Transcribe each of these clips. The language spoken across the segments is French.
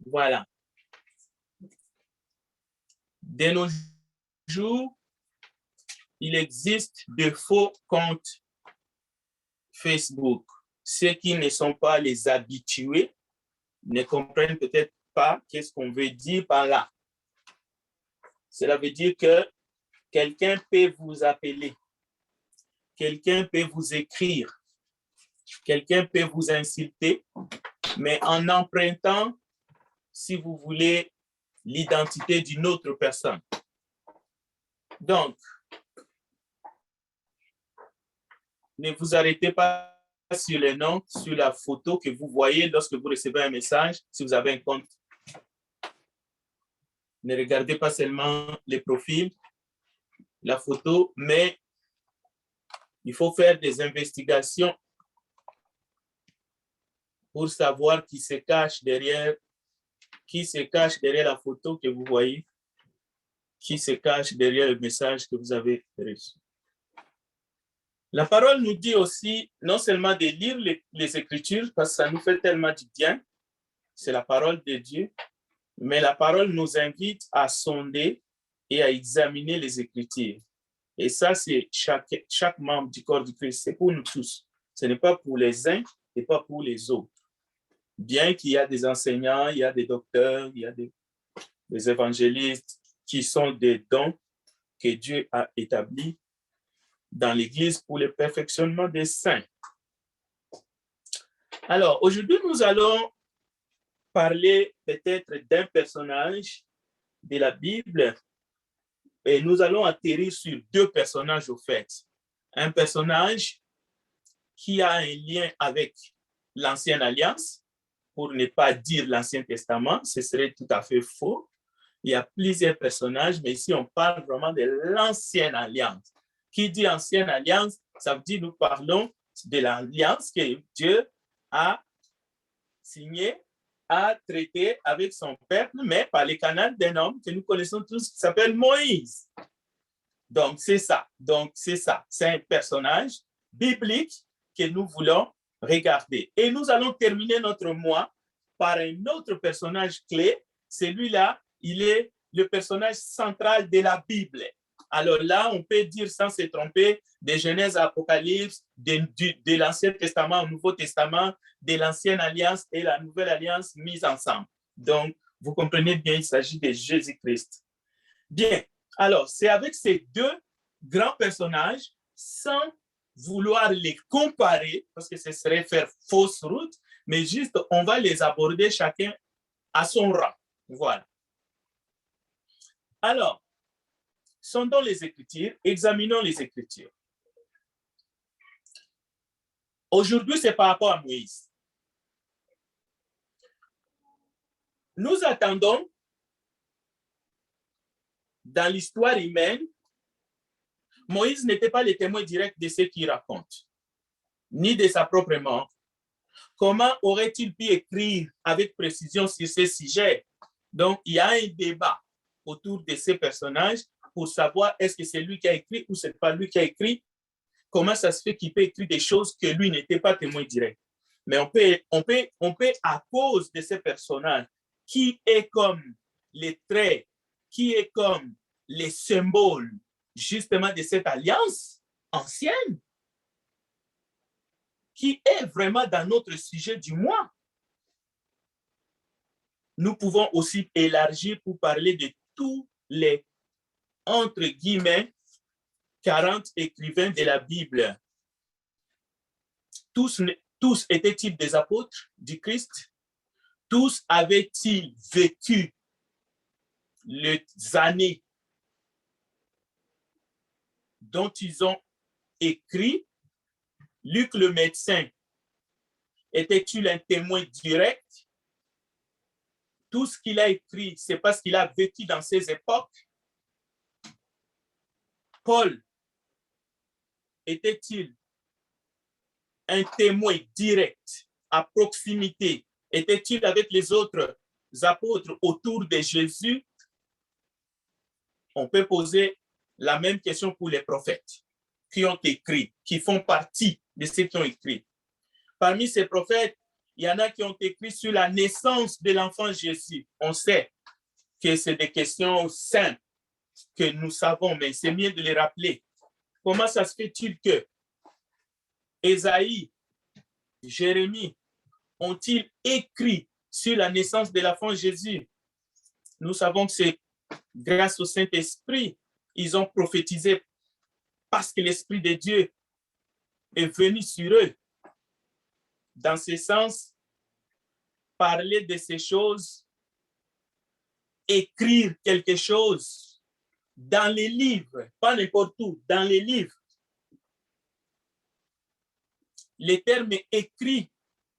Voilà. De nos jours, il existe de faux comptes Facebook. Ceux qui ne sont pas les habitués ne comprennent peut-être pas qu'est-ce qu'on veut dire par là. Cela veut dire que quelqu'un peut vous appeler, quelqu'un peut vous écrire, quelqu'un peut vous insulter, mais en empruntant, si vous voulez, l'identité d'une autre personne. Donc, ne vous arrêtez pas sur les noms, sur la photo que vous voyez lorsque vous recevez un message, si vous avez un compte. Ne regardez pas seulement les profils, la photo, mais il faut faire des investigations pour savoir qui se cache derrière la photo que vous voyez, qui se cache derrière le message que vous avez reçu. La parole nous dit aussi non seulement de lire les Écritures, parce que ça nous fait tellement du bien, c'est la parole de Dieu, mais la parole nous invite à sonder et à examiner les Écritures. Et ça, c'est chaque membre du corps du Christ, c'est pour nous tous. Ce n'est pas pour les uns et pas pour les autres. Bien qu'il y a des enseignants, il y a des docteurs, il y a des évangélistes qui sont des dons que Dieu a établis dans l'Église pour le perfectionnement des saints. Alors, aujourd'hui, nous allons parler peut-être d'un personnage de la Bible et nous allons atterrir sur deux personnages au fait. Un personnage qui a un lien avec l'Ancienne Alliance, pour ne pas dire l'Ancien Testament, ce serait tout à fait faux. Il y a plusieurs personnages, mais ici, on parle vraiment de l'Ancienne Alliance. Qui dit Ancienne Alliance, ça veut dire nous parlons de l'alliance que Dieu a signée, a traité avec son peuple, mais par le canal d'un homme que nous connaissons tous qui s'appelle Moïse. Donc, c'est ça. C'est un personnage biblique que nous voulons regarder. Et nous allons terminer notre mois par un autre personnage clé. Celui-là, il est le personnage central de la Bible. Alors là, on peut dire sans se tromper de Genèse à Apocalypse, de l'Ancien Testament au Nouveau Testament, de l'Ancienne Alliance et la Nouvelle Alliance mises ensemble. Donc, vous comprenez bien, il s'agit de Jésus-Christ. Bien, alors, c'est avec ces deux grands personnages, sans vouloir les comparer, parce que ce serait faire fausse route, mais juste, on va les aborder chacun à son rang. Voilà. Alors, sondons les Écritures, examinons les Écritures. Aujourd'hui, c'est par rapport à Moïse. Nous attendons, dans l'histoire humaine, Moïse n'était pas le témoin direct de ce qu'il raconte, ni de sa propre mort. Comment aurait-il pu écrire avec précision sur ces sujets? Donc, il y a un débat autour de ces personnages pour savoir est-ce que c'est lui qui a écrit ou c'est pas lui qui a écrit. Comment ça se fait qu'il peut écrire des choses que lui n'était pas témoin direct? Mais on peut, à cause de ces personnages, qui est comme les traits, qui est comme les symboles justement de cette alliance ancienne, qui est vraiment dans notre sujet du mois. Nous pouvons aussi élargir pour parler de tous les, entre guillemets, 40 écrivains de la Bible. Tous étaient-ils des apôtres du Christ? Tous avaient-ils vécu les années dont ils ont écrit? Luc le médecin, était-il un témoin direct? Tout ce qu'il a écrit, c'est parce qu'il a vécu dans ces époques. Paul, était-il un témoin direct, à proximité? Était-il avec les autres apôtres autour de Jésus? On peut poser la même question pour les prophètes qui ont écrit, qui font partie de ceux qui ont écrit. Parmi ces prophètes, Il y en a qui ont écrit sur la naissance de l'enfant Jésus. On sait que c'est des questions simples que nous savons, mais c'est mieux de les rappeler. Comment ça se fait-il que Ésaïe, Jérémie ont-ils écrit sur la naissance de l'enfant Jésus? Nous savons que c'est grâce au Saint-Esprit, ils ont prophétisé parce que l'Esprit de Dieu est venu sur eux. Dans ce sens, parler de ces choses, écrire quelque chose dans les livres, pas n'importe où, dans les livres. Le terme écrit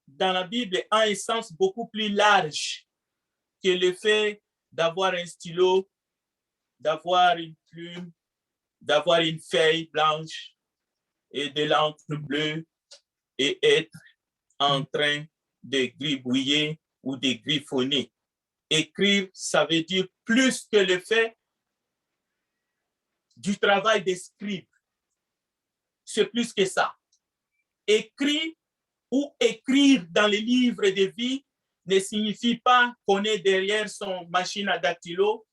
dans la Bible a un sens beaucoup plus large que le fait d'avoir un stylo, d'avoir une plume, d'avoir une feuille blanche et de l'encre bleue et être en train de gribouiller ou de griffonner. Écrire, ça veut dire plus que le fait du travail des scribes. C'est plus que ça. Écrire ou écrire dans les livres de vie ne signifie pas qu'on est derrière son machine à dactylo,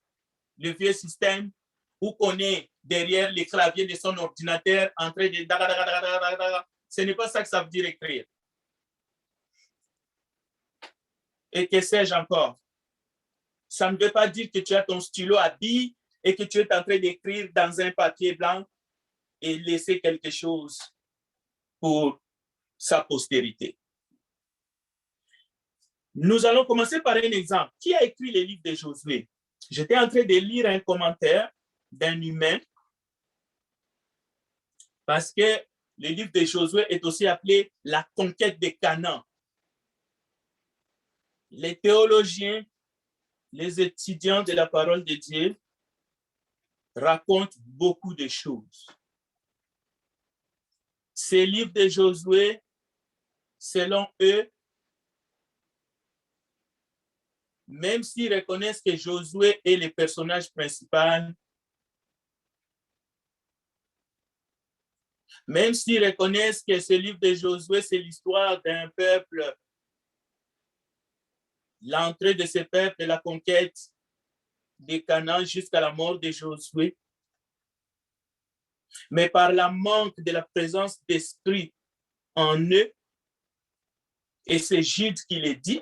le vieux système, ou qu'on est derrière les claviers de son ordinateur en train de... Ce n'est pas ça que ça veut dire écrire. Et que sais-je encore? Ça ne veut pas dire que tu as ton stylo à billes et que tu es en train d'écrire dans un papier blanc et laisser quelque chose pour sa postérité. Nous allons commencer par un exemple. Qui a écrit les livres de Josué? J'étais en train de lire un commentaire d'un humain parce que le livre de Josué est aussi appelé la conquête de Canaan. Les théologiens, les étudiants de la parole de Dieu racontent beaucoup de choses. Ces livres de Josué, selon eux, même s'ils reconnaissent que Josué est le personnage principal, même s'ils reconnaissent que ce livre de Josué, c'est l'histoire d'un peuple, l'entrée de ce peuple et la conquête de Canaan jusqu'à la mort de Josué, mais par la manque de la présence d'esprit en eux, et c'est Jude qui le dit,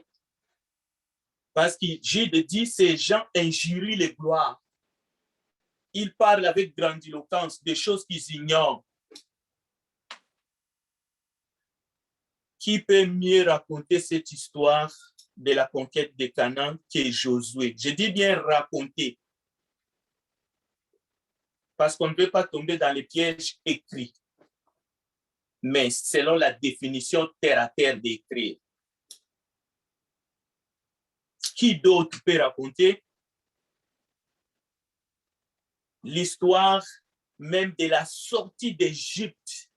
parce que Jude dit, ces gens injurient les gloires. Ils parlent avec grandiloquence des choses qu'ils ignorent. Qui peut mieux raconter cette histoire de la conquête de Canaan que Josué? Je dis bien raconter, parce qu'on ne peut pas tomber dans les pièges écrits, mais selon la définition terre à terre d'écrire. Qui d'autre peut raconter l'histoire même de la sortie d'Égypte?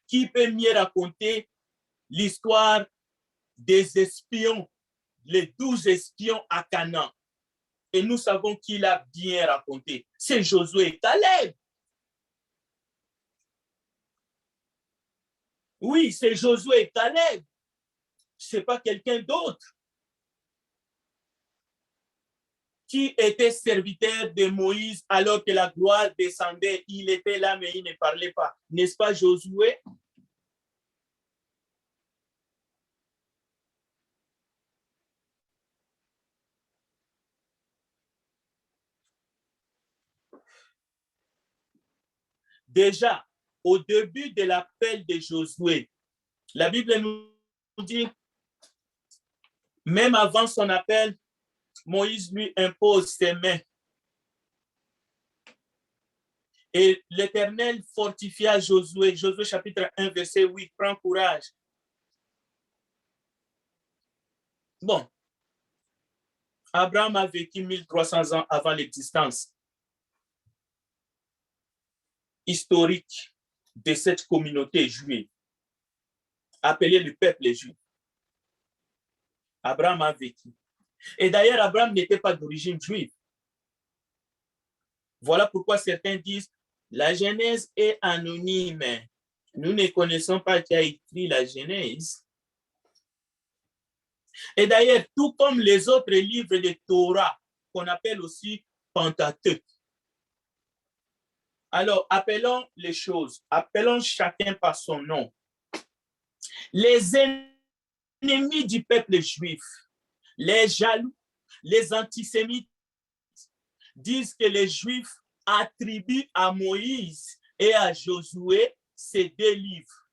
Qui peut mieux raconter l'histoire des espions, les 12 espions à Canaan? Et nous savons qui l'a bien raconté. C'est Josué et Caleb. Oui, c'est Josué et Caleb. Ce n'est pas quelqu'un d'autre qui était serviteur de Moïse alors que la gloire descendait. Il était là, mais il ne parlait pas. N'est-ce pas Josué? Déjà, au début de l'appel de Josué, la Bible nous dit, même avant son appel, Moïse lui impose ses mains. Et l'Éternel fortifia Josué. Josué chapitre 1, verset 8. Prends courage. Bon, Abraham a vécu 1300 ans avant l'existence historique de cette communauté juive, appelée le peuple juif. Abraham a vécu. Et d'ailleurs, Abraham n'était pas d'origine juive. Voilà pourquoi certains disent, la Genèse est anonyme. Nous ne connaissons pas qui a écrit la Genèse. Et d'ailleurs, tout comme les autres livres de Torah, qu'on appelle aussi Pentateuque. Alors, appelons les choses, appelons chacun par son nom. Les ennemis du peuple juif, les jaloux, les antisémites, disent que les Juifs attribuent à Moïse et à Josué ces 2 livres,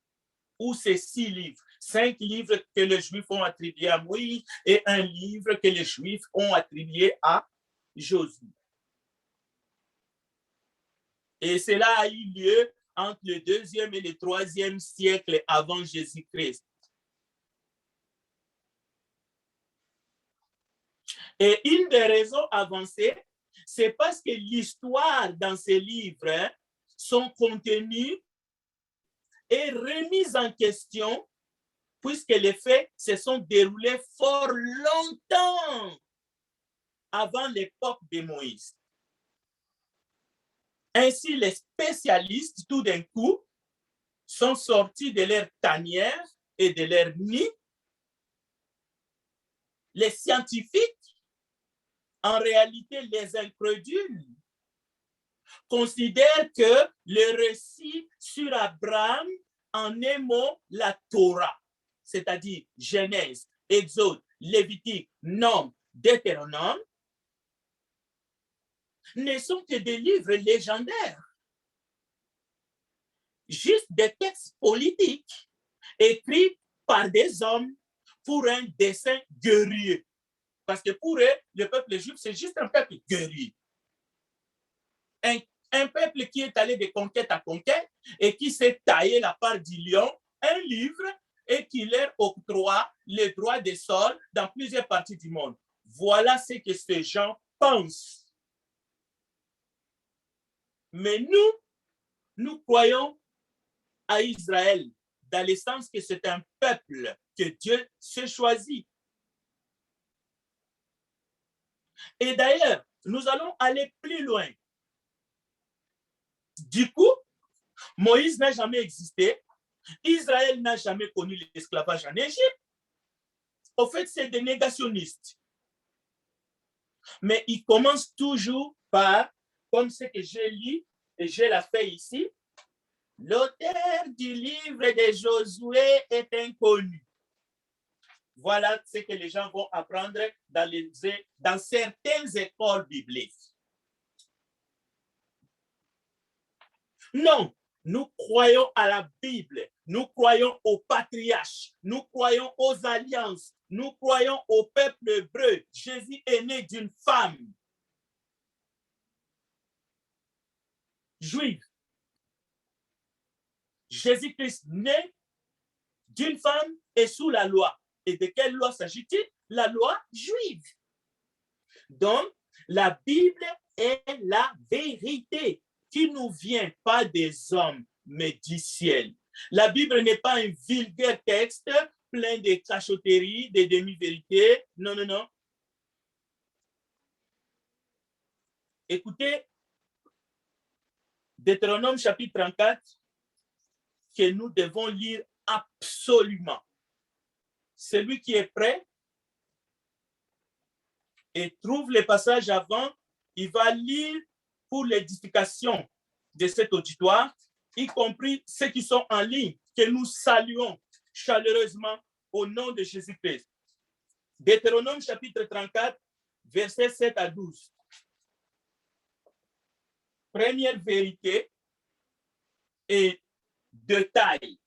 ou ces 6 livres. 5 livres que les Juifs ont attribués à Moïse et un livre que les Juifs ont attribué à Josué. Et cela a eu lieu entre le 2e et le 3e siècle avant Jésus-Christ. Et une des raisons avancées, c'est parce que l'histoire dans ces livres, son contenu est remise en question puisque les faits se sont déroulés fort longtemps avant l'époque de Moïse. Ainsi, les spécialistes, tout d'un coup, sont sortis de leur tanière et de leur nid. Les scientifiques, en réalité, les incrédules, considèrent que le récit sur Abraham en un mot, la Torah, c'est-à-dire Genèse, Exode, Lévitique, Nombre, Deutéronome, ne sont que des livres légendaires, juste des textes politiques écrits par des hommes pour un dessein guerrier. Parce que pour eux, le peuple juif, c'est juste un peuple guerrier. Un peuple qui est allé de conquête à conquête et qui s'est taillé la part du lion, un livre, et qui leur octroie le droit de sol dans plusieurs parties du monde. Voilà ce que ces gens pensent. Mais nous croyons à Israël, dans le sens que c'est un peuple que Dieu s'est choisi. Et d'ailleurs, nous allons aller plus loin. Du coup, Moïse n'a jamais existé. Israël n'a jamais connu l'esclavage en Égypte. Au fait, c'est des négationnistes. Mais ils commencent toujours par, comme ce que j'ai lu, et j'ai la feuille ici, l'auteur du livre de Josué est inconnu. Voilà ce que les gens vont apprendre dans certaines écoles bibliques. Non, nous croyons à la Bible, nous croyons aux patriarches, nous croyons aux alliances, nous croyons au peuple hébreu. Jésus est né d'une femme juive. Jésus-Christ né d'une femme et sous la loi. Et de quelle loi s'agit-il? La loi juive. Donc, la Bible est la vérité qui nous vient pas des hommes, mais du ciel. La Bible n'est pas un vulgaire texte plein de cachotteries, de demi-vérités. Non, non, non. Écoutez, Deutéronome chapitre 34, que nous devons lire absolument. Celui qui est prêt et trouve les passages avant, il va lire pour l'édification de cet auditoire, y compris ceux qui sont en ligne, que nous saluons chaleureusement au nom de Jésus-Christ. Deutéronome chapitre 34, versets 7 à 12. Première vérité et de taille.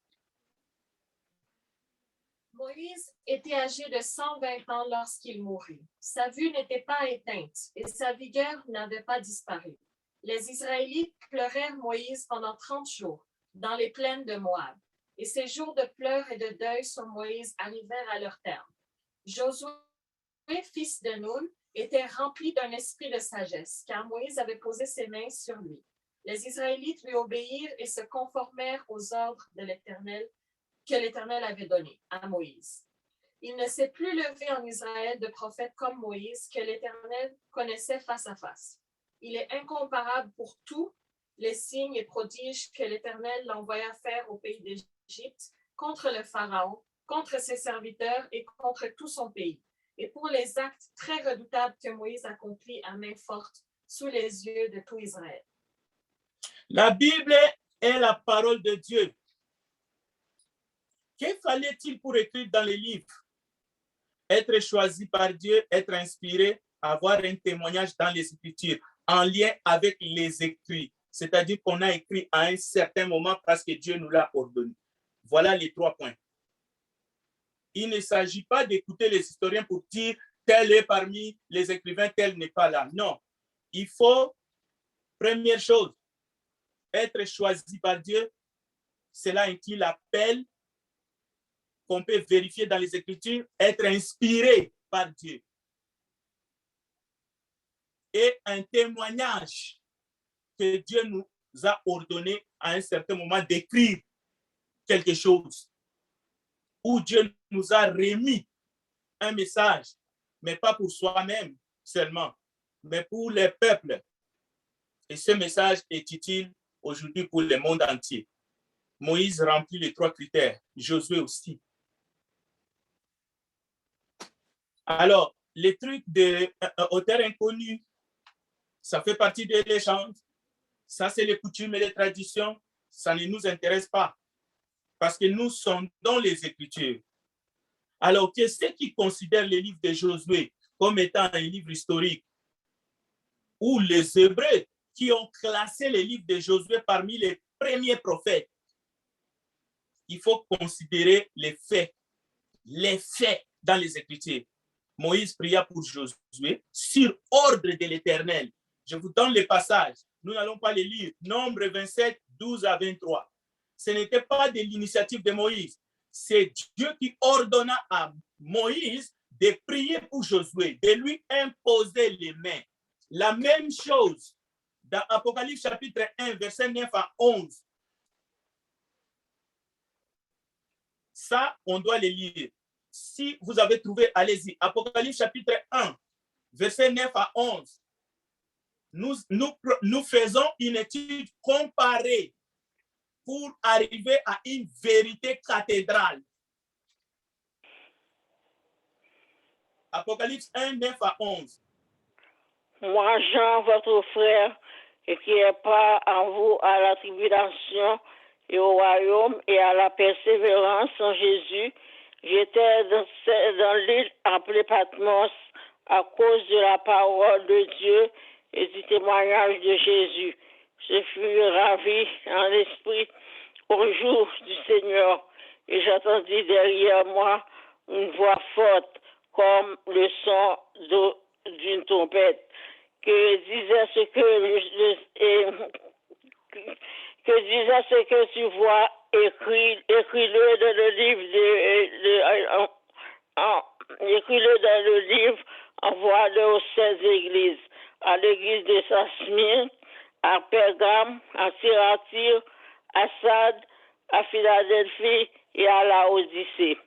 Moïse était âgé de 120 ans lorsqu'il mourut. Sa vue n'était pas éteinte et sa vigueur n'avait pas disparu. Les Israélites pleurèrent Moïse pendant 30 jours dans les plaines de Moab. Et ces jours de pleurs et de deuil sur Moïse arrivèrent à leur terme. Josué, fils de Nun, était rempli d'un esprit de sagesse, car Moïse avait posé ses mains sur lui. Les Israélites lui obéirent et se conformèrent aux ordres de l'Éternel que l'Éternel avait donné à Moïse. Il ne s'est plus levé en Israël de prophète comme Moïse que l'Éternel connaissait face à face. Il est incomparable pour tous les signes et prodiges que l'Éternel l'envoya faire au pays d'Égypte contre le Pharaon contre ses serviteurs et contre tout son pays, et pour les actes très redoutables que Moïse accomplit à main forte sous les yeux de tout Israël. La Bible est la parole de Dieu. Que fallait-il pour écrire dans les livres? Être choisi par Dieu, être inspiré, avoir un témoignage dans les Écritures en lien avec les écrits. C'est-à-dire qu'on a écrit à un certain moment parce que Dieu nous l'a ordonné. Voilà les 3 points. Il ne s'agit pas d'écouter les historiens pour dire tel est parmi les écrivains, tel n'est pas là. Non. Il faut, première chose, être choisi par Dieu. Cela inclut l'appel qu'on peut vérifier dans les Écritures, être inspiré par Dieu. Et un témoignage que Dieu nous a ordonné à un certain moment d'écrire quelque chose, où Dieu nous a remis un message, mais pas pour soi-même seulement, mais pour les peuples. Et ce message est utile aujourd'hui pour le monde entier. Moïse remplit les 3 critères, Josué aussi. Alors, les trucs d'auteurs inconnus, ça fait partie des légendes. Ça, c'est les coutumes et les traditions. Ça ne nous intéresse pas parce que nous sommes dans les Écritures. Alors que ceux qui considèrent les livres de Josué comme étant un livre historique, ou les Hébreux qui ont classé les livres de Josué parmi les premiers prophètes, il faut considérer les faits dans les Écritures. Moïse pria pour Josué sur ordre de l'Éternel. Je vous donne les passages. Nous n'allons pas les lire. Nombre 27, 12 à 23. Ce n'était pas de l'initiative de Moïse. C'est Dieu qui ordonna à Moïse de prier pour Josué, de lui imposer les mains. La même chose dans Apocalypse chapitre 1, verset 9 à 11. Ça, on doit les lire. Si vous avez trouvé, allez-y. Apocalypse chapitre 1, verset 9 à 11. Nous faisons une étude comparée pour arriver à une vérité cathédrale. Apocalypse 1, 9 à 11. Moi, Jean, votre frère, et qui est part en vous à la tribulation et au royaume et à la persévérance en Jésus, j'étais dans l'île appelée Patmos à cause de la parole de Dieu et du témoignage de Jésus. Je fus ravi en esprit au jour du Seigneur et j'entendis derrière moi une voix forte comme le son d'une trompette que disait ce que tu vois écris-le dans le livre écris-le dans le livre, envoie-le aux 16 églises, à l'église de Smyrne, à Pergame, à Thyatire, à Sardes, à Philadelphie et à la Odyssée.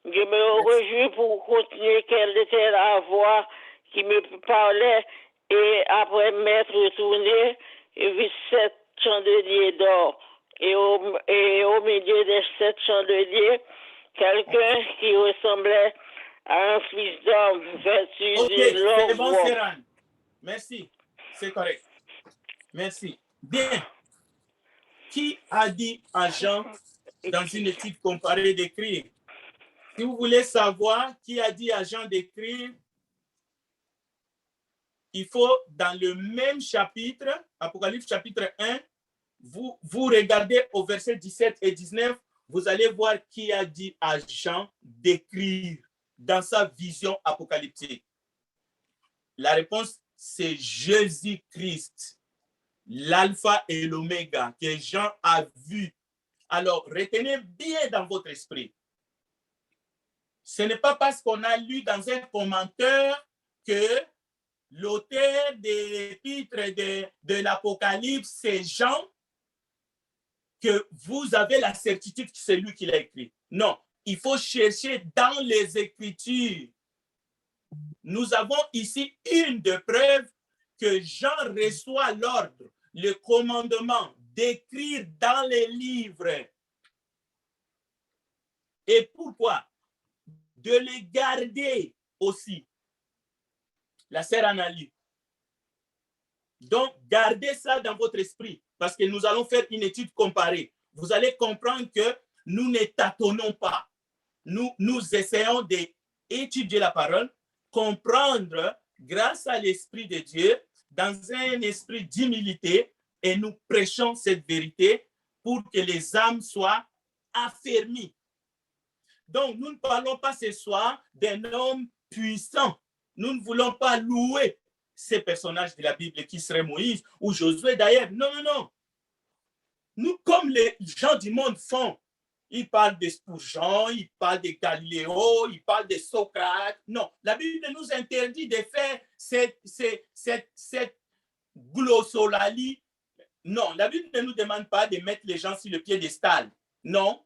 Je me réjouis pour continuer quelle était la voix qui me parlait et après m'être retourné, j'ai vu 7 chandeliers d'or et au milieu des 7 chandeliers, quelqu'un qui ressemblait à un fils d'homme vêtu d'une longue c'est bon, robe. Séran. Merci, c'est correct. Merci. Bien. Qui a dit à Jean dans une étude comparée d'écrire? Si vous voulez savoir qui a dit à Jean d'écrire, il faut dans le même chapitre, Apocalypse chapitre 1, vous regardez au verset 17 et 19, vous allez voir qui a dit à Jean d'écrire dans sa vision apocalyptique. La réponse, c'est Jésus-Christ, l'alpha et l'oméga, que Jean a vu. Alors, retenez bien dans votre esprit. Ce n'est pas parce qu'on a lu dans un commentaire que l'auteur des l'épître de l'Apocalypse, c'est Jean, que vous avez la certitude que c'est lui qui l'a écrit. Non, il faut chercher dans les Écritures. Nous avons ici une des preuves que Jean reçoit l'ordre, le commandement d'écrire dans les livres. Et pourquoi? De les garder aussi. La sœur Annalie. Donc, gardez ça dans votre esprit parce que nous allons faire une étude comparée. Vous allez comprendre que nous ne tâtonnons pas. Nous essayons d'étudier la parole, comprendre grâce à l'Esprit de Dieu dans un esprit d'humilité et nous prêchons cette vérité pour que les âmes soient affermies. Donc, nous ne parlons pas ce soir d'un homme puissant. Nous ne voulons pas louer ces personnages de la Bible qui seraient Moïse ou Josué d'ailleurs. Non, non, non. Nous, comme les gens du monde font, ils parlent de Spurgeon, ils parlent de Galiléo, ils parlent de Socrate. Non, la Bible nous interdit de faire cette glossolalie. Non, la Bible ne nous demande pas de mettre les gens sur le piédestal. Non,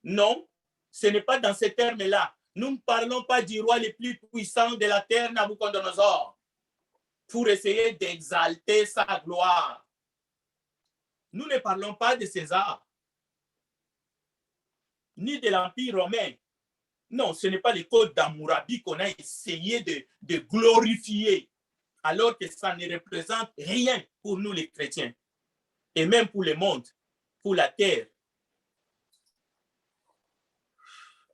non, ce n'est pas dans ces termes-là. Nous ne parlons pas du roi le plus puissant de la terre, Nabucodonosor, pour essayer d'exalter sa gloire. Nous ne parlons pas de César, ni de l'Empire romain. Non, ce n'est pas le code d'Hammurabi qu'on a essayé de glorifier, alors que ça ne représente rien pour nous les chrétiens, et même pour le monde, pour la terre.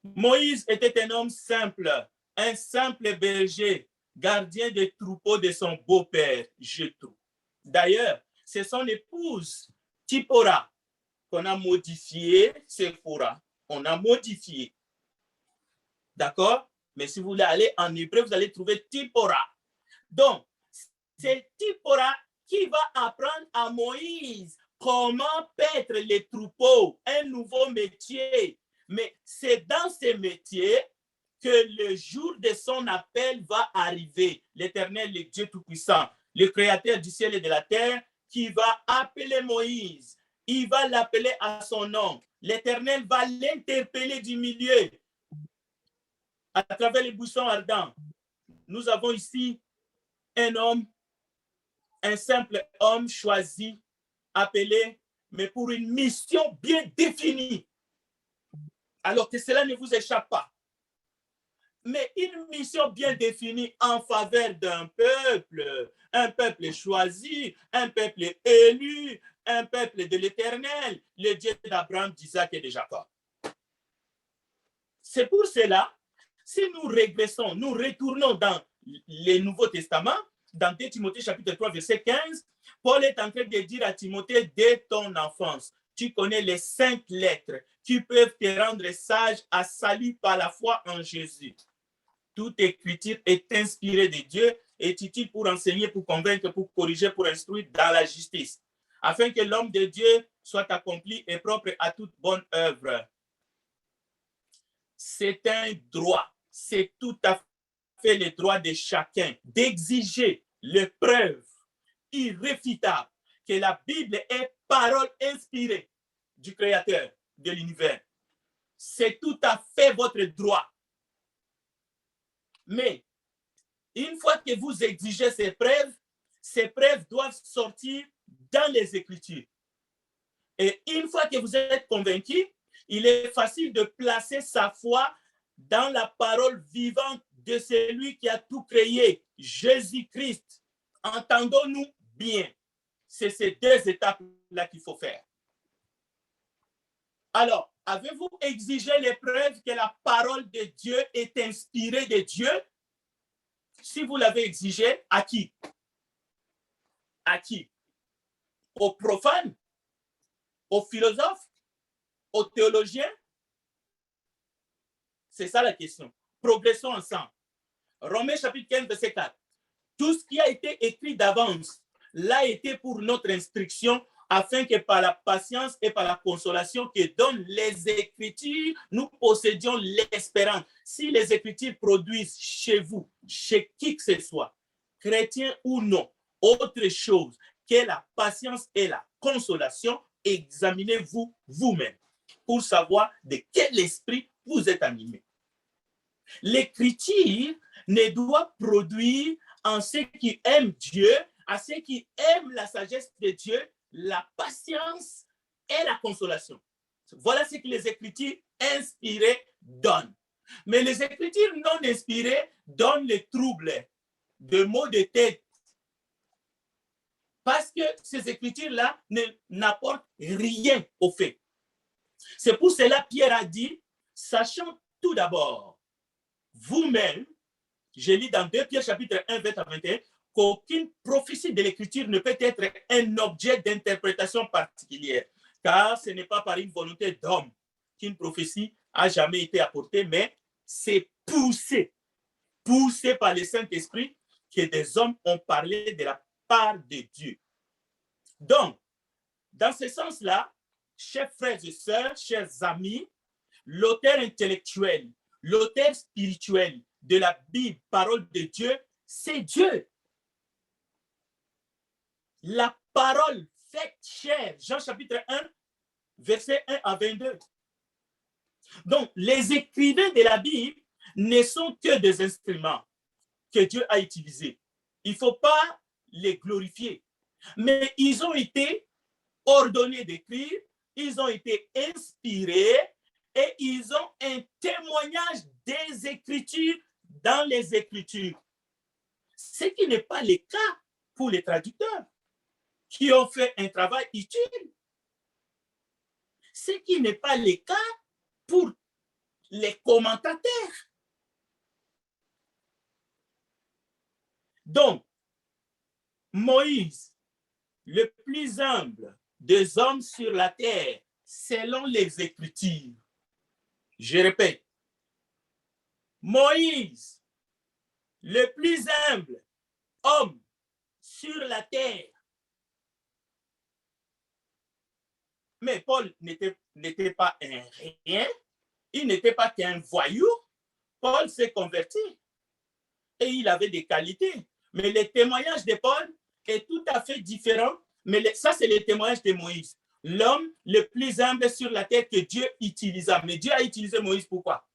Moïse était un homme simple, un simple berger, gardien des troupeaux de son beau-père, Jéthro. D'ailleurs, c'est son épouse, Tipora, qu'on a modifié, Séphora. On a modifié. D'accord? Mais si vous voulez aller en hébreu, vous allez trouver Tipora. Donc, c'est Tipora qui va apprendre à Moïse comment paître les troupeaux, un nouveau métier. Mais c'est dans ce métier que le jour de son appel va arriver. L'Éternel, le Dieu Tout-Puissant, le Créateur du ciel et de la terre, qui va appeler Moïse. Il va l'appeler à son nom. L'Éternel va l'interpeller du milieu à travers les buissons ardents. Nous avons ici un homme, un simple homme choisi, appelé, mais pour une mission bien définie. Alors que cela ne vous échappe pas. Mais une mission bien définie en faveur d'un peuple, un peuple choisi, un peuple élu, un peuple de l'Éternel, le Dieu d'Abraham, d'Isaac et de Jacob. C'est pour cela, si nous régressons, nous retournons dans le Nouveau Testament, dans 2 Timothée chapitre 3, verset 15, Paul est en train de dire à Timothée, dès ton enfance, tu connais les 5 lettres qui peuvent te rendre sage à salut par la foi en Jésus. Toute écriture est inspirée de Dieu et est utile pour enseigner, pour convaincre, pour corriger, pour instruire dans la justice, afin que l'homme de Dieu soit accompli et propre à toute bonne œuvre. C'est un droit, c'est tout à fait le droit de chacun d'exiger les preuves irréfutables que la Bible est parole inspirée du Créateur de l'univers. C'est tout à fait votre droit. Mais une fois que vous exigez ces preuves doivent sortir dans les Écritures. Et une fois que vous êtes convaincu, il est facile de placer sa foi dans la parole vivante de celui qui a tout créé, Jésus-Christ. Entendons-nous bien. C'est ces 2 étapes-là qu'il faut faire. Alors, avez-vous exigé les preuves que la parole de Dieu est inspirée de Dieu? Si vous l'avez exigé, à qui? À qui? Aux profanes? Aux philosophes? Aux théologiens? C'est ça la question. Progressons ensemble. Romains chapitre 15, verset 4. Tout ce qui a été écrit d'avance l'a été pour notre instruction, afin que par la patience et par la consolation que donnent les Écritures, nous possédions l'espérance. Si les Écritures produisent chez vous, chez qui que ce soit, chrétien ou non, autre chose que la patience et la consolation, examinez-vous vous-même pour savoir de quel esprit vous êtes animé. L'Écriture ne doit produire en ceux qui aiment Dieu, à ceux qui aiment la sagesse de Dieu, la patience et la consolation. Voilà ce que les Écritures inspirées donnent. Mais les Écritures non inspirées donnent les troubles, de maux de tête. Parce que ces Écritures-là n'apportent rien au fait. C'est pour cela que Pierre a dit, sachant tout d'abord, vous-même, je lis dans 2 Pierre chapitre 1, verset 21, qu'aucune prophétie de l'Écriture ne peut être un objet d'interprétation particulière, car ce n'est pas par une volonté d'homme qu'une prophétie a jamais été apportée, mais c'est poussé par le Saint-Esprit que des hommes ont parlé de la part de Dieu. Donc, dans ce sens-là, chers frères et sœurs, chers amis, l'auteur intellectuel, l'auteur spirituel de la Bible, parole de Dieu, c'est Dieu. La parole faite chair, Jean chapitre 1, verset 1 à 22. Donc, les écrivains de la Bible ne sont que des instruments que Dieu a utilisés. Il ne faut pas les glorifier, mais ils ont été ordonnés d'écrire, ils ont été inspirés et ils ont un témoignage des Écritures dans les Écritures. Ce qui n'est pas le cas pour les traducteurs qui ont fait un travail utile. Ce qui n'est pas le cas pour les commentateurs. Donc, Moïse, le plus humble des hommes sur la terre, selon les Écritures. Je répète, Moïse, le plus humble homme sur la terre. Mais Paul n'était pas un rien, il n'était pas qu'un voyou. Paul s'est converti et il avait des qualités. Mais le témoignage de Paul est tout à fait différent. Mais ça, c'est le témoignage de Moïse. L'homme le plus humble sur la terre que Dieu utilisa. Mais Dieu a utilisé Moïse pourquoi?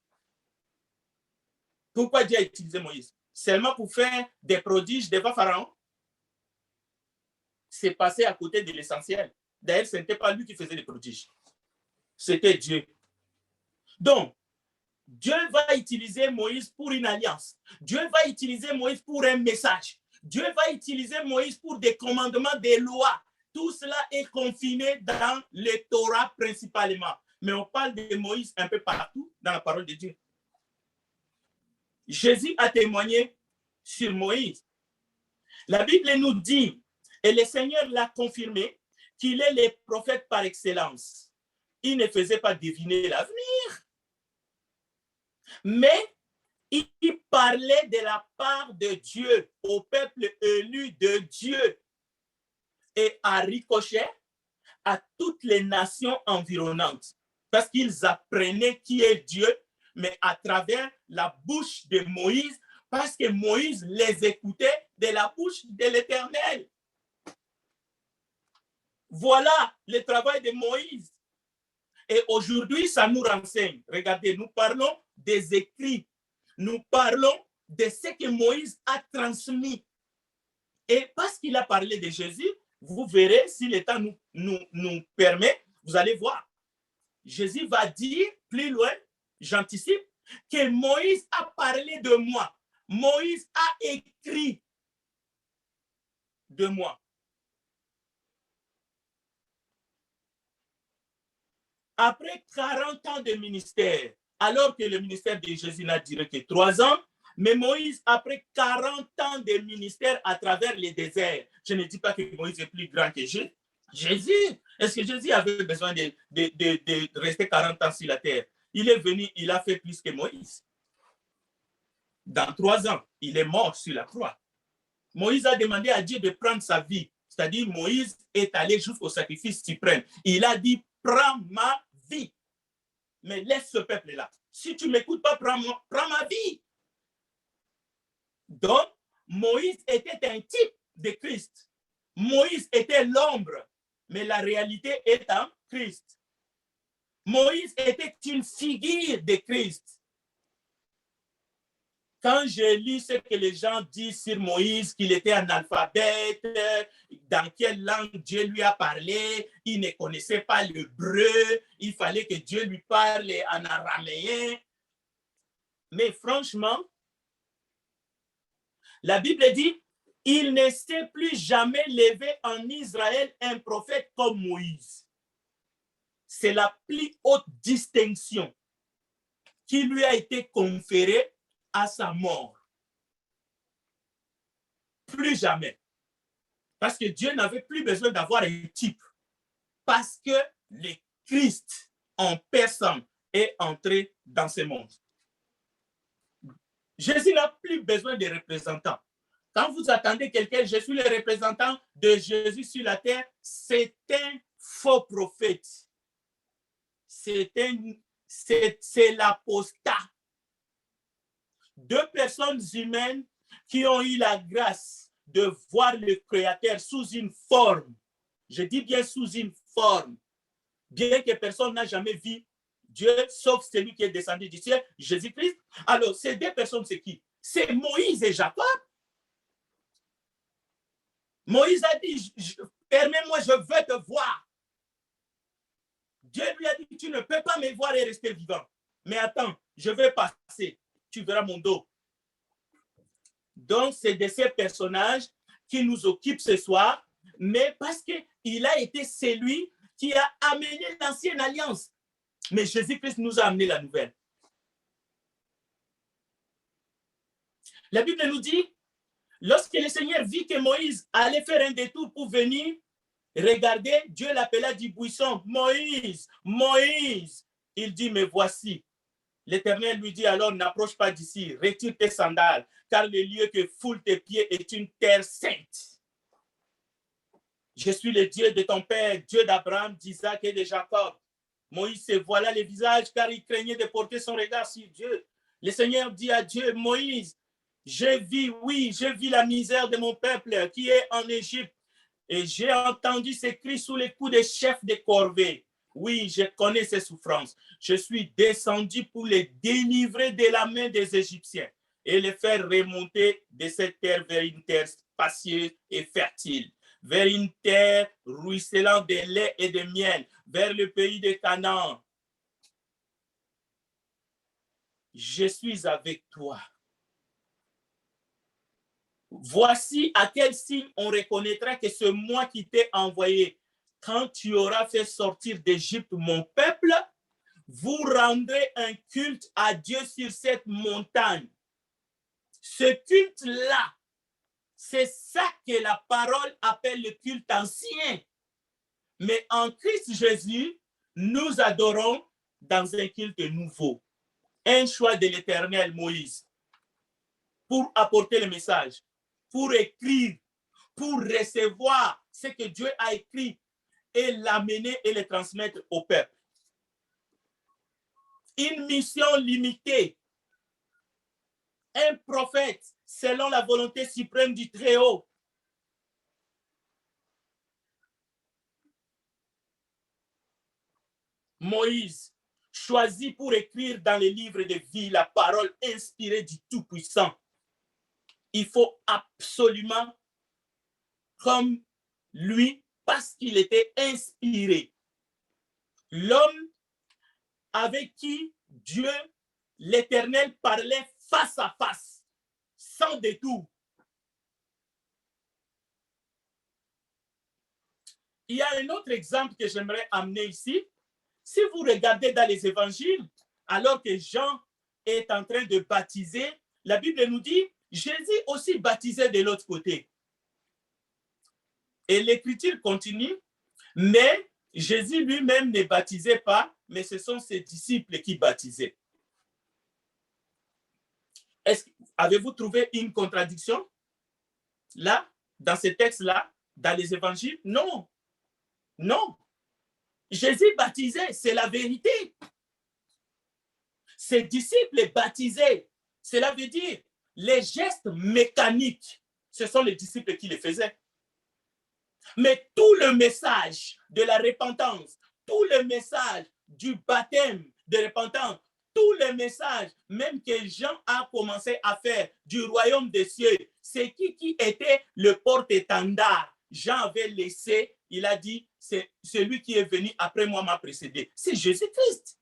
Pourquoi Dieu a utilisé Moïse? Seulement pour faire des prodiges devant Pharaon? C'est passé à côté de l'essentiel. D'ailleurs, ce n'était pas lui qui faisait les prodiges. C'était Dieu. Donc, Dieu va utiliser Moïse pour une alliance. Dieu va utiliser Moïse pour un message. Dieu va utiliser Moïse pour des commandements, des lois. Tout cela est confiné dans le Torah principalement. Mais on parle de Moïse un peu partout dans la parole de Dieu. Jésus a témoigné sur Moïse. La Bible nous dit, et le Seigneur l'a confirmé, qu'il est le prophète par excellence. Il ne faisait pas deviner l'avenir, mais il parlait de la part de Dieu au peuple élu de Dieu et à ricochet à toutes les nations environnantes parce qu'ils apprenaient qui est Dieu, mais à travers la bouche de Moïse, parce que Moïse les écoutait de la bouche de l'Éternel. Voilà le travail de Moïse. Et aujourd'hui, ça nous renseigne. Regardez, nous parlons des écrits. Nous parlons de ce que Moïse a transmis. Et parce qu'il a parlé de Jésus, vous verrez, si le temps nous permet, vous allez voir. Jésus va dire plus loin, j'anticipe, que Moïse a parlé de moi. Moïse a écrit de moi. Après 40 ans de ministère, alors que le ministère de Jésus n'a duré que 3 ans, mais Moïse, après 40 ans de ministère à travers les déserts, je ne dis pas que Moïse est plus grand que Jésus. Est-ce que Jésus avait besoin de rester 40 ans sur la terre? Il est venu, il a fait plus que Moïse. Dans 3 ans, il est mort sur la croix. Moïse a demandé à Dieu de prendre sa vie. C'est-à-dire, Moïse est allé jusqu'au sacrifice suprême. Il a dit, prends ma vie. Mais laisse ce peuple-là. Si tu ne m'écoutes pas, prends ma vie. Donc, Moïse était un type de Christ. Moïse était l'ombre, mais la réalité est en Christ. Moïse était une figure de Christ. Quand j'ai lu ce que les gens disent sur Moïse, qu'il était analphabète, dans quelle langue Dieu lui a parlé, il ne connaissait pas l'hébreu, il fallait que Dieu lui parle en araméen. Mais franchement, la Bible dit, il ne s'est plus jamais levé en Israël un prophète comme Moïse. C'est la plus haute distinction qui lui a été conférée à sa mort. Plus jamais. Parce que Dieu n'avait plus besoin d'avoir un type. Parce que le Christ en personne est entré dans ce monde. Jésus n'a plus besoin de représentants. Quand vous attendez quelqu'un, je suis le représentant de Jésus sur la terre, c'est un faux prophète. C'est l'apostat. Deux personnes humaines qui ont eu la grâce de voir le Créateur sous une forme. Je dis bien sous une forme. Bien que personne n'a jamais vu Dieu, sauf celui qui est descendu du ciel, Jésus-Christ. Alors, ces deux personnes, c'est qui? C'est Moïse et Jacob. Moïse a dit, permets-moi, je veux te voir. Dieu lui a dit, tu ne peux pas me voir et rester vivant. Mais attends, je vais passer. Tu verras mon dos. Donc, c'est de ces personnages qui nous occupent ce soir, mais parce qu'il a été celui qui a amené l'ancienne alliance. Mais Jésus-Christ nous a amené la nouvelle. La Bible nous dit, lorsque le Seigneur vit que Moïse allait faire un détour pour venir, regardez, Dieu l'appela du buisson, Moïse, Moïse. Il dit, mais voici. L'Éternel lui dit, alors n'approche pas d'ici, retire tes sandales, car le lieu que foulent tes pieds est une terre sainte. Je suis le Dieu de ton père, Dieu d'Abraham, d'Isaac et de Jacob. Moïse se voila le visage, car il craignait de porter son regard sur Dieu. Le Seigneur dit à Dieu, Moïse, j'ai vu la misère de mon peuple qui est en Égypte, et j'ai entendu ses cris sous les coups des chefs de corvée. Oui, je connais ses souffrances. Je suis descendu pour les délivrer de la main des Égyptiens et les faire remonter de cette terre vers une terre spacieuse et fertile, vers une terre ruisselant de lait et de miel, vers le pays de Canaan. Je suis avec toi. Voici à quel signe on reconnaîtra que c'est moi qui t'ai envoyé. Quand tu auras fait sortir d'Égypte mon peuple, vous rendrez un culte à Dieu sur cette montagne. Ce culte-là, c'est ça que la parole appelle le culte ancien. Mais en Christ Jésus, nous adorons dans un culte nouveau. Un choix de l'Éternel Moïse pour apporter le message, pour écrire, pour recevoir ce que Dieu a écrit et l'amener et le transmettre au peuple. Une mission limitée. Un prophète selon la volonté suprême du Très-Haut. Moïse, choisi pour écrire dans les livres de vie la parole inspirée du Tout-Puissant. Il faut absolument, comme lui, parce qu'il était inspiré. L'homme avec qui Dieu, l'Éternel, parlait face à face, sans détour. Il y a un autre exemple que j'aimerais amener ici. Si vous regardez dans les évangiles, alors que Jean est en train de baptiser, la Bible nous dit, Jésus aussi baptisait de l'autre côté. Et l'écriture continue, mais Jésus lui-même ne baptisait pas, mais ce sont ses disciples qui baptisaient. Avez-vous trouvé une contradiction là, dans ce texte-là, dans les évangiles? Non, non. Jésus baptisait, c'est la vérité. Ses disciples baptisaient, cela veut dire les gestes mécaniques, ce sont les disciples qui les faisaient. Mais tout le message de la repentance, tout le message du baptême de repentance, tous les messages, même que Jean a commencé à faire du royaume des cieux, c'est qui était le porte-étendard. Jean avait laissé, il a dit, c'est celui qui est venu après moi m'a précédé. C'est Jésus-Christ.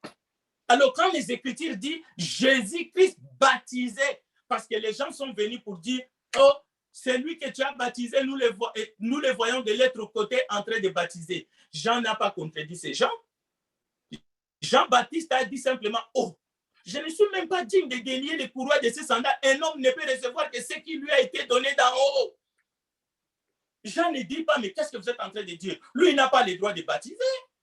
Alors quand les Écritures disent Jésus-Christ baptisé, parce que les gens sont venus pour dire, oh, celui que tu as baptisé, nous le voyons de l'autre côté en train de baptiser. Jean n'a pas contredit ces gens. Jean-Baptiste a dit simplement, oh, je ne suis même pas digne de délier les courroies de ses sandales. Un homme ne peut recevoir que ce qui lui a été donné d'en haut. Jean ne dit pas, mais qu'est-ce que vous êtes en train de dire? Lui, il n'a pas le droit de baptiser.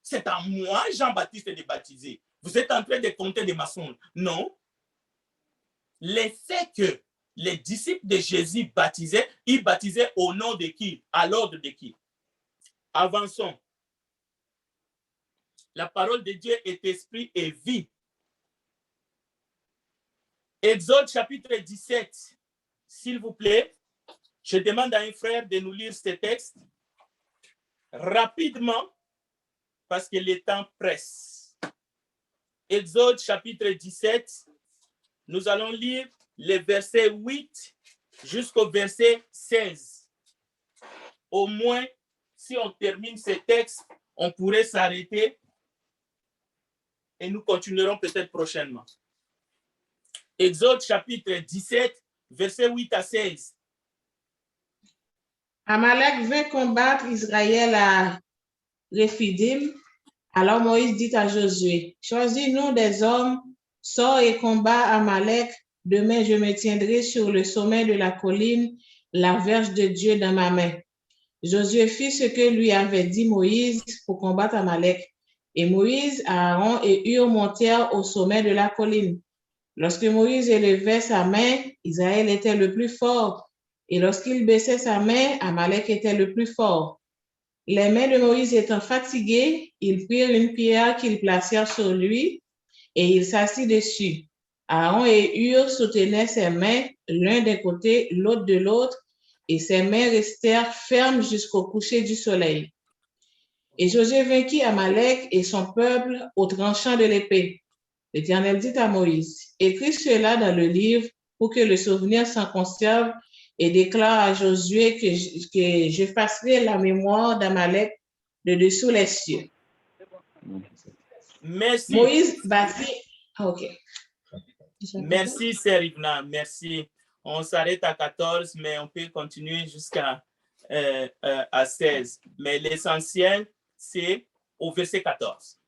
C'est à moi, Jean-Baptiste, de baptiser. Vous êtes en train de compter des maçons. Non. Le fait que les disciples de Jésus baptisaient, ils baptisaient au nom de qui? À l'ordre de qui? Avançons. La parole de Dieu est esprit et vie. Exode chapitre 17, s'il vous plaît. Je demande à un frère de nous lire ce texte rapidement parce que le temps presse. Exode chapitre 17, nous allons lire les versets 8 jusqu'au verset 16. Au moins, si on termine ce texte, on pourrait s'arrêter et nous continuerons peut-être prochainement. Exode chapitre 17, versets 8 à 16. Amalek vint combattre Israël à Réphidim. Alors Moïse dit à Josué, choisis-nous des hommes, sors et combat Amalek. Demain, je me tiendrai sur le sommet de la colline, la verge de Dieu dans ma main. Josué fit ce que lui avait dit Moïse pour combattre Amalek. Et Moïse, Aaron et Hur montèrent au sommet de la colline. Lorsque Moïse élevait sa main, Israël était le plus fort. Et lorsqu'il baissait sa main, Amalek était le plus fort. Les mains de Moïse étant fatiguées, ils prirent une pierre qu'ils placèrent sur lui et il s'assit dessus. Aaron et Hur soutenaient ses mains, l'un d'un côté, l'autre de l'autre, et ses mains restèrent fermes jusqu'au coucher du soleil. Et Josué vainquit Amalek et son peuple au tranchant de l'épée. L'Éternel dit à Moïse, écris cela dans le livre pour que le souvenir s'en conserve et déclare à Josué que j'effacerai la mémoire d'Amalek de dessous les cieux. Merci. Moïse bâtit. OK. Merci, Sœur Ivna. Merci. On s'arrête à 14, mais on peut continuer jusqu'à à 16. Mais l'essentiel, c'est au verset 14.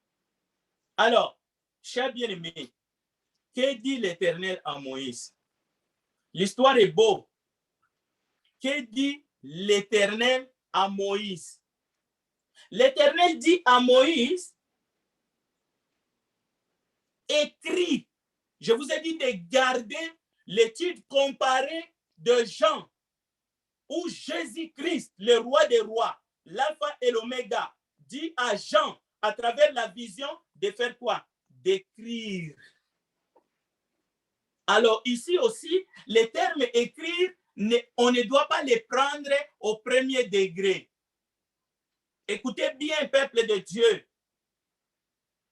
Alors, chers bien-aimés, que dit l'Éternel à Moïse? L'histoire est beau. Que dit l'Éternel à Moïse? L'Éternel dit à Moïse, écris. Je vous ai dit de garder l'étude comparée de Jean, où Jésus-Christ, le roi des rois, l'alpha et l'oméga, dit à Jean, à travers la vision, de faire quoi? D'écrire. Alors ici aussi, les termes écrire, on ne doit pas les prendre au premier degré. Écoutez bien, peuple de Dieu.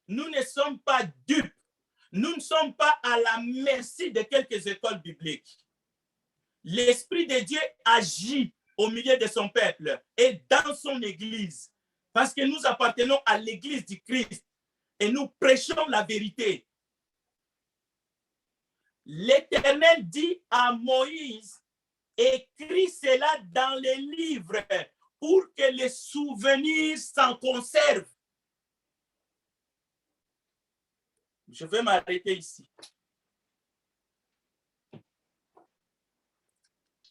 Nous ne sommes pas dupes. Nous ne sommes pas à la merci de quelques écoles bibliques. L'Esprit de Dieu agit au milieu de son peuple et dans son Église. Parce que nous appartenons à l'Église du Christ et nous prêchons la vérité. L'Éternel dit à Moïse, écris cela dans les livres pour que les souvenirs s'en conservent. Je vais m'arrêter ici.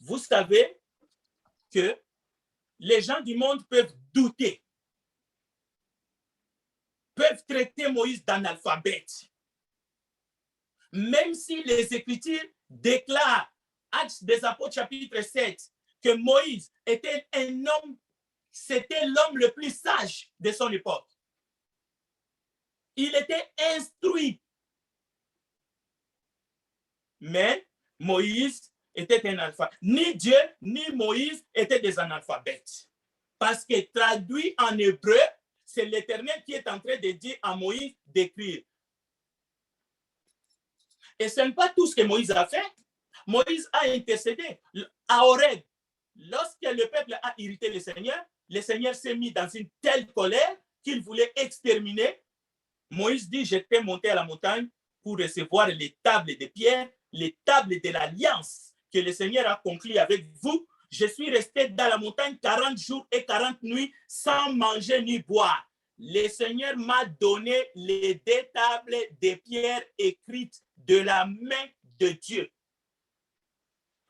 Vous savez que les gens du monde peuvent douter, peuvent traiter Moïse d'analphabète. Même si les Écritures déclarent, Actes des Apôtres chapitre 7, que Moïse était un homme, c'était l'homme le plus sage de son époque. Il était instruit. Mais Moïse était un analphabète. Ni Dieu, ni Moïse étaient des analphabètes. Parce que traduit en hébreu, c'est l'Éternel qui est en train de dire à Moïse d'écrire. Et ce n'est pas tout ce que Moïse a fait. Moïse a intercédé à Horeb. Lorsque le peuple a irrité le Seigneur s'est mis dans une telle colère qu'il voulait exterminer. Moïse dit, j'étais monté à la montagne pour recevoir les tables de pierre, les tables de l'alliance que le Seigneur a conclue avec vous. Je suis resté dans la montagne 40 jours et 40 nuits sans manger ni boire. Le Seigneur m'a donné les 2 tables de pierre écrites de la main de Dieu.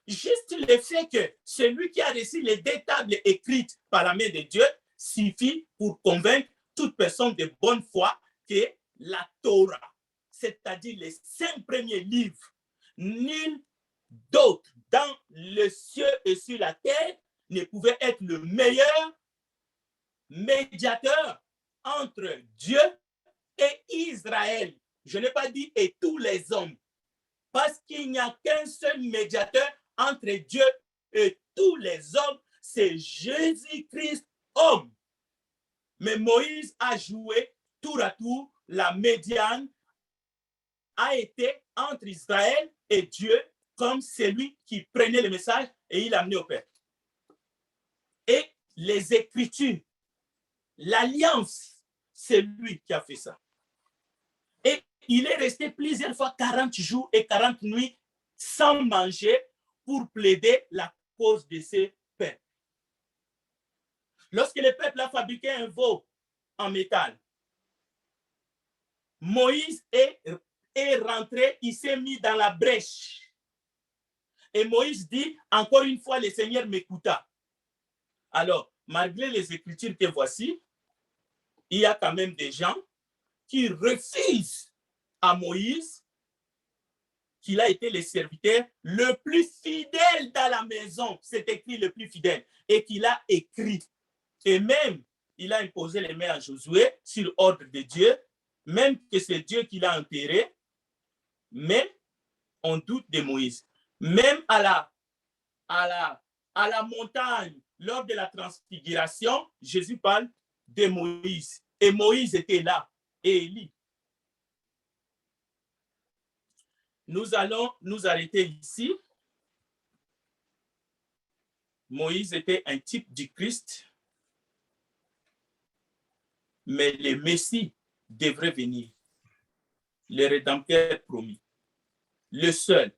Juste le fait que celui qui a reçu les 2 tables écrites par la main de Dieu suffit pour convaincre toute personne de bonne foi que la Torah, c'est-à-dire les 5 premiers livres, nul d'autre dans le ciel et sur la terre ne pouvait être le meilleur médiateur entre Dieu et Israël. Je n'ai pas dit et tous les hommes, parce qu'il n'y a qu'un seul médiateur entre Dieu et tous les hommes, c'est Jésus-Christ, homme. Mais Moïse a joué tour à tour, la médiane a été entre Israël et Dieu comme celui qui prenait le message et il l'amenait au Père. Et les Écritures, l'alliance, c'est lui qui a fait ça. Et il est resté plusieurs fois 40 jours et 40 nuits sans manger pour plaider la cause de ses pères. Lorsque le peuple a fabriqué un veau en métal, Moïse est rentré, il s'est mis dans la brèche. Et Moïse dit, encore une fois, le Seigneur m'écouta. Alors, malgré les Écritures que voici, il y a quand même des gens qui refusent à Moïse qu'il a été le serviteur le plus fidèle dans la maison. C'est écrit le plus fidèle. Et qu'il a écrit. Et même, il a imposé les mains à Josué sur ordre de Dieu, même que c'est Dieu qui l'a enterré, mais on doute de Moïse. Même à la montagne, lors de la transfiguration, Jésus parle de Moïse. Et Moïse était là, et Élie. Nous allons nous arrêter ici. Moïse était un type du Christ, mais le Messie devrait venir, le Rédempteur promis, le seul,